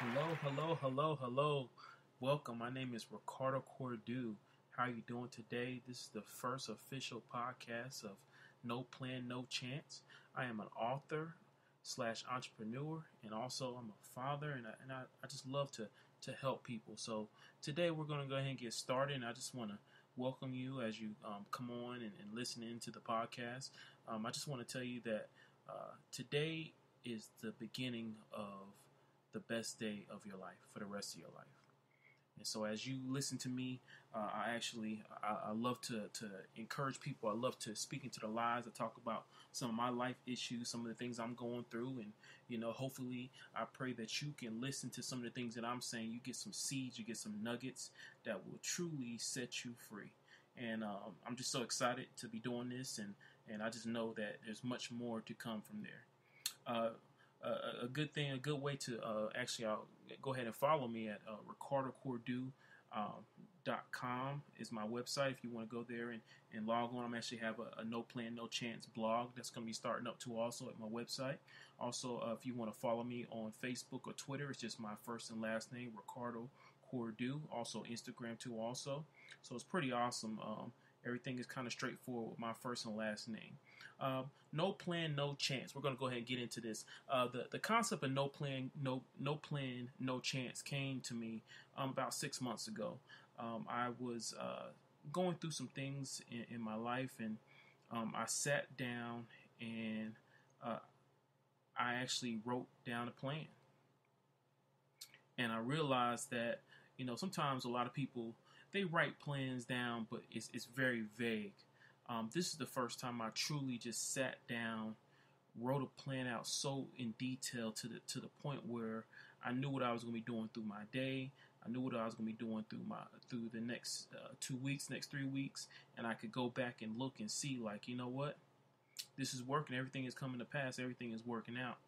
Hello, hello, hello, hello. Welcome. My name is Ricardo Cordu. How are you doing today? This is the first official podcast of No Plan, No Chance. I am an author slash entrepreneur, and also I'm a father, and I just love to help people. So today we're going to go ahead and get started, and I just want to welcome you as you come on and listen into the podcast. I just want to tell you that today is the beginning of the best day of your life for the rest of your life. And so as you listen to me, I love to encourage people. I love to speak into the lives. I talk about some of my life issues, some of the things I'm going through. And, hopefully I pray that you can listen to some of the things that I'm saying. You get some seeds, you get some nuggets that will truly set you free. And I'm just so excited to be doing this. And I just know that there's much more to come from there. A good way to I'll go ahead and follow me at ricardocordu.com is my website. If you want to go there and log on, I'm actually have a No Plan, No Chance blog that's going to be starting up too also at my website. Also, if you want to follow me on Facebook or Twitter, it's just my first and last name, Ricardo Cordu. Also Instagram too also. So it's pretty awesome. Everything is kind of straightforward with my first and last name. No plan, no chance. We're going to go ahead and get into this. The concept of no plan, no chance came to me about 6 months ago. I was going through some things in my life, and I sat down and I actually wrote down a plan. And I realized that, sometimes a lot of people, they write plans down, but it's very vague. This is the first time I truly just sat down, wrote a plan out so in detail to the point where I knew what I was going to be doing through my day. I knew what I was going to be doing through the next 2 weeks, next 3 weeks, and I could go back and look and see, like, you know what, this is working. Everything is coming to pass. Everything is working out.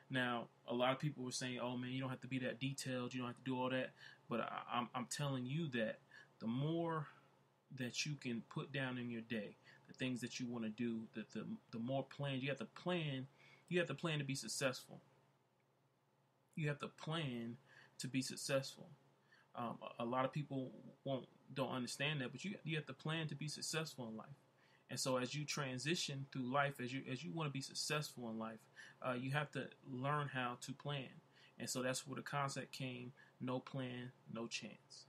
Now, a lot of people were saying, "Oh man, you don't have to be that detailed. You don't have to do all that." But I'm telling you that the more that you can put down in your day, the things that you want to do, the more plans you have to plan. You have to plan to be successful. You have to plan to be successful. A lot of people don't understand that, but you have to plan to be successful in life. And so, as you transition through life, as you want to be successful in life, you have to learn how to plan. And so that's where the concept came: no plan, no chance.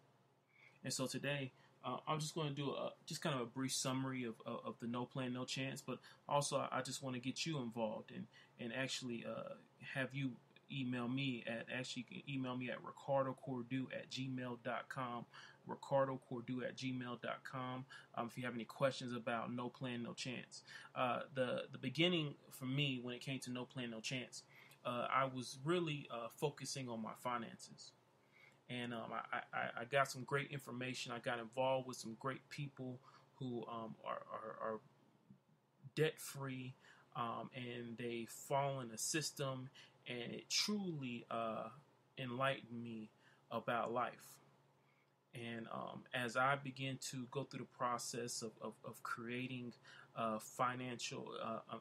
And so today, I'm just going to do just kind of a brief summary of the no plan, no chance. But also, I just want to get you involved and actually have you email me you can email me at ricardocordu@gmail.com, ricardocordu@gmail.com. If you have any questions about no plan, no chance. The beginning for me when it came to no plan, no chance, I was really focusing on my finances. And I got some great information. I got involved with some great people who are debt free, and they fall in a system, and it truly enlightened me about life. And as I begin to go through the process of creating financial,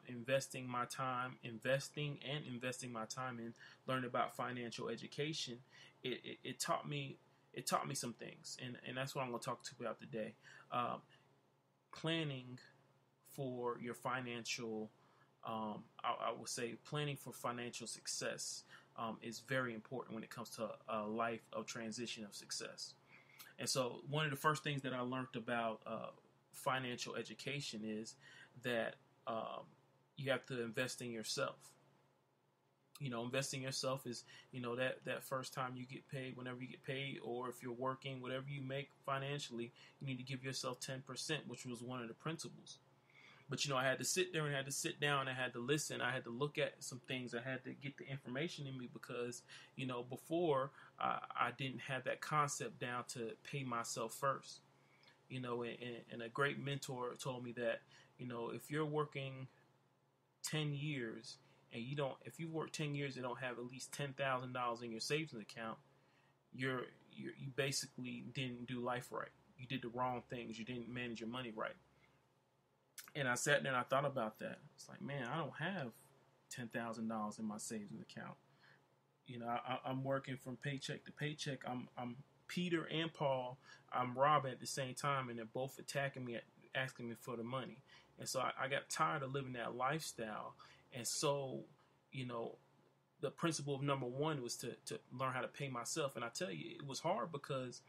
investing my time in learning about financial education, it taught me some things, and that's what I'm going to talk to you about today. Planning for your financial, I would say planning for financial success is very important when it comes to a life of transition of success. And so one of the first things that I learned about financial education is that you have to invest in yourself. Investing in yourself is, that first time you get paid, whenever you get paid, or if you're working, whatever you make financially, you need to give yourself 10%, which was one of the principles. But, I had to sit there and I had to sit down. I had to listen. I had to look at some things. I had to get the information in me because, before I didn't have that concept down to pay myself first. And a great mentor told me that, if you're working 10 years and if you work 10 years and don't have at least $10,000 in your savings account, you basically didn't do life right. You did the wrong things. You didn't manage your money right. And I sat there and I thought about that. It's like, man, I don't have $10,000 in my savings account. I'm working from paycheck to paycheck. I'm Peter and Paul. I'm robbing at the same time, and they're both attacking me, asking me for the money. And so I got tired of living that lifestyle. And so, the principle of number one was to learn how to pay myself. And I tell you, it was hard because,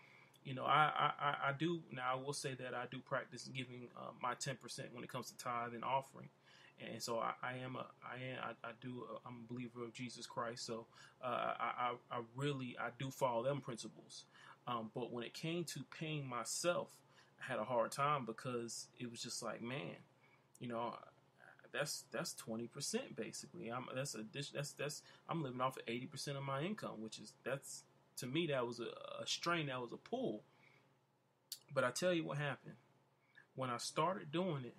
I do now. I will say that I do practice giving my 10% when it comes to tithe and offering. And so I'm a believer of Jesus Christ. So I do follow them principles. But when it came to paying myself, I had a hard time because it was just like, man, that's 20% basically. I'm living off of 80% of my income, which is to me that was a strain, that was a pull. But I tell you what happened when I started doing it.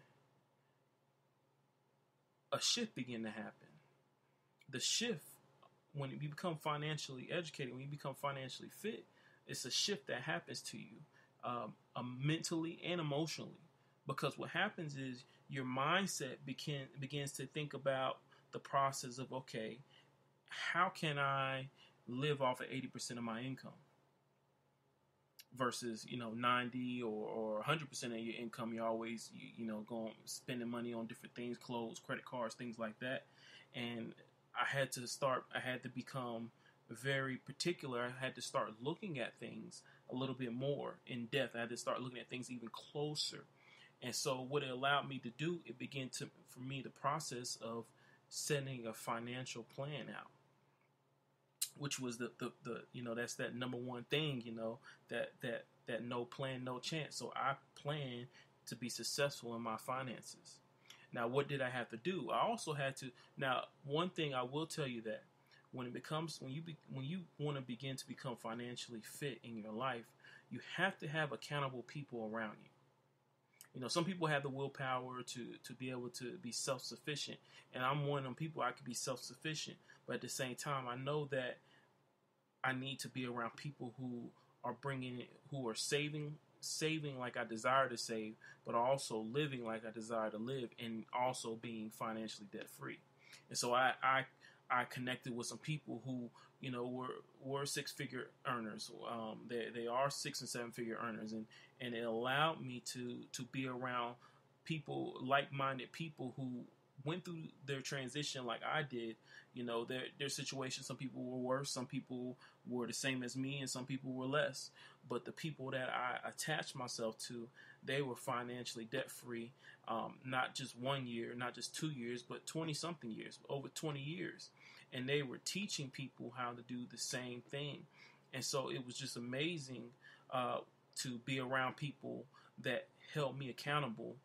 A shift began to happen. The shift, when you become financially educated, when you become financially fit, it's a shift that happens to you, mentally and emotionally. Because what happens is your mindset begins to think about the process of, okay, how can I live off of 80% of my income versus 90 or 100% of your income. You're always going spending money on different things, clothes, credit cards, things like that. And I had to become very particular. I had to start looking at things a little bit more in depth. I had to start looking at things even closer. And so what it allowed me to do, it began for me the process of setting a financial plan out, which was the that's that number one thing, that no plan, no chance. So I plan to be successful in my finances. Now, what did I have to do? I also had to. Now, one thing I will tell you that when you want to begin to become financially fit in your life, you have to have accountable people around you. Some people have the willpower to be able to be self-sufficient, and I'm one of them people. I could be self-sufficient, but at the same time, I know that I need to be around people who are saving like I desire to save, but also living like I desire to live, and also being financially debt-free. And so I connected with some people who were six-figure earners. They are 6 and 7 figure earners, and it allowed me to be around people, like-minded people who went through their transition like I did. Their situation, some people were worse, some people were the same as me, and some people were less. But the people that I attached myself to, they were financially debt-free, not just 1 year, not just 2 years, but 20-something years, over 20 years. And they were teaching people how to do the same thing. And so it was just amazing to be around people that held me accountable,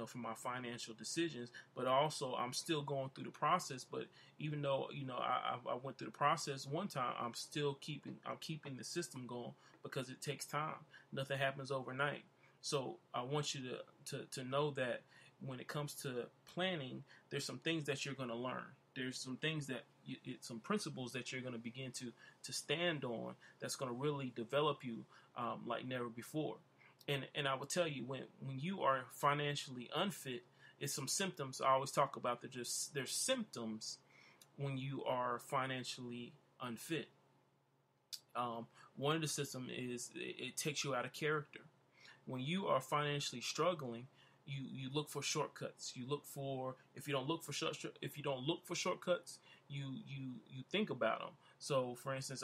for my financial decisions. But also, I'm still going through the process. But even though, I went through the process one time, I'm keeping the system going because it takes time. Nothing happens overnight. So I want you to know that when it comes to planning, there's some things that you're going to learn. There's some things that some principles that you're going to begin to stand on that's going to really develop you like never before. And I will tell you, when you are financially unfit, it's some symptoms. I always talk about there's symptoms when you are financially unfit. One of the symptoms is it takes you out of character. When you are financially struggling, you look for shortcuts. If you don't look for shortcuts, you think about them. So, for instance,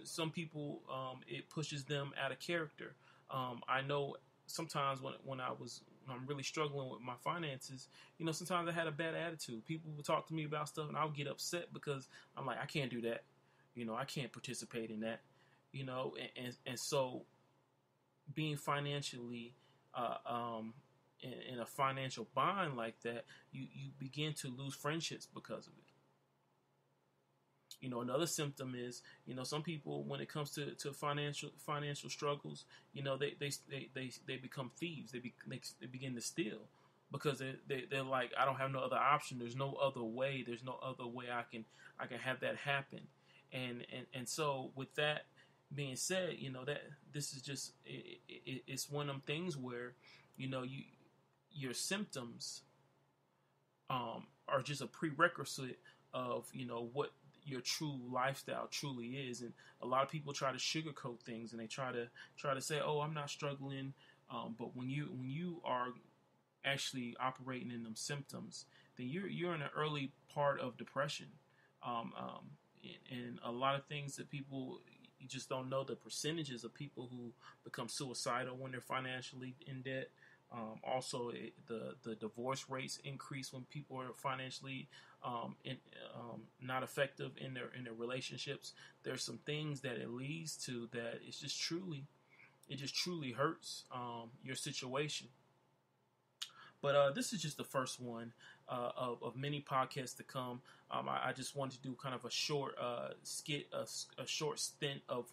some people it pushes them out of character. I know sometimes when I'm really struggling with my finances, sometimes I had a bad attitude. People would talk to me about stuff, and I would get upset because I'm like, I can't do that. I can't participate in that. And so being financially in a financial bind like that, you begin to lose friendships because of it. Another symptom is, some people, when it comes to financial struggles, they become thieves. They begin to steal because they're like, I don't have no other option. There's no other way. There's no other way I can have that happen. And so with that being said, that this is just it's one of them things where your symptoms are just a prerequisite of what your true lifestyle truly is. And a lot of people try to sugarcoat things, and they try to say, "Oh, I'm not struggling." But when you are actually operating in them symptoms, then you're in an early part of depression. And a lot of things that people, you just don't know the percentages of people who become suicidal when they're financially in debt. Also, the divorce rates increase when people are financially not effective in their relationships. There's some things that it leads to that it just truly hurts your situation. But this is just the first one of many podcasts to come. I just wanted to do kind of a short skit, a short stint of,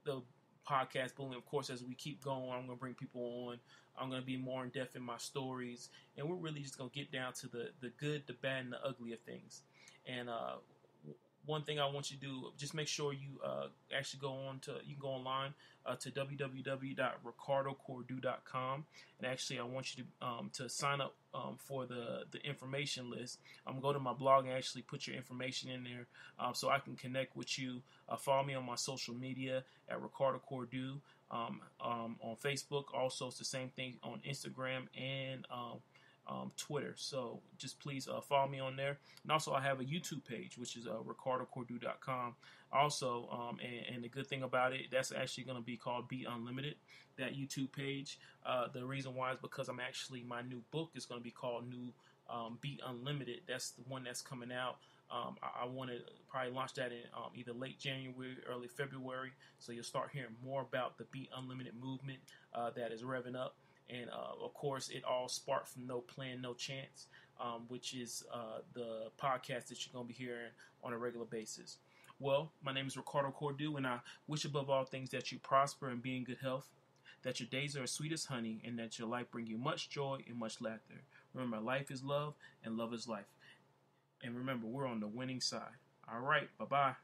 the podcast bullying. Of course, as we keep going, I'm going to bring people on. I'm going to be more in depth in my stories, and we're really just going to get down to the good, the bad, and the ugly of things. And one thing I want you to do, just make sure you actually you can go online to www.ricardocordu.com, and actually I want you to sign up for the information list. I'm going to go to my blog and actually put your information in there so I can connect with you. Follow me on my social media at Ricardo Cordu on Facebook. Also, it's the same thing on Instagram and Twitter. So just please follow me on there. And also, I have a YouTube page, which is ricardocordu.com. Also, and the good thing about it, that's actually going to be called Be Unlimited, that YouTube page. The reason why is because my new book is going to be called Be Unlimited. That's the one that's coming out. I want to probably launch that in either late January, early February. So you'll start hearing more about the Be Unlimited movement that is revving up. And, of course, it all sparked from No Plan, No Chance, which is the podcast that you're going to be hearing on a regular basis. Well, my name is Ricardo Cordu, and I wish above all things that you prosper and be in good health, that your days are as sweet as honey, and that your life bring you much joy and much laughter. Remember, life is love, and love is life. And remember, we're on the winning side. All right, bye-bye.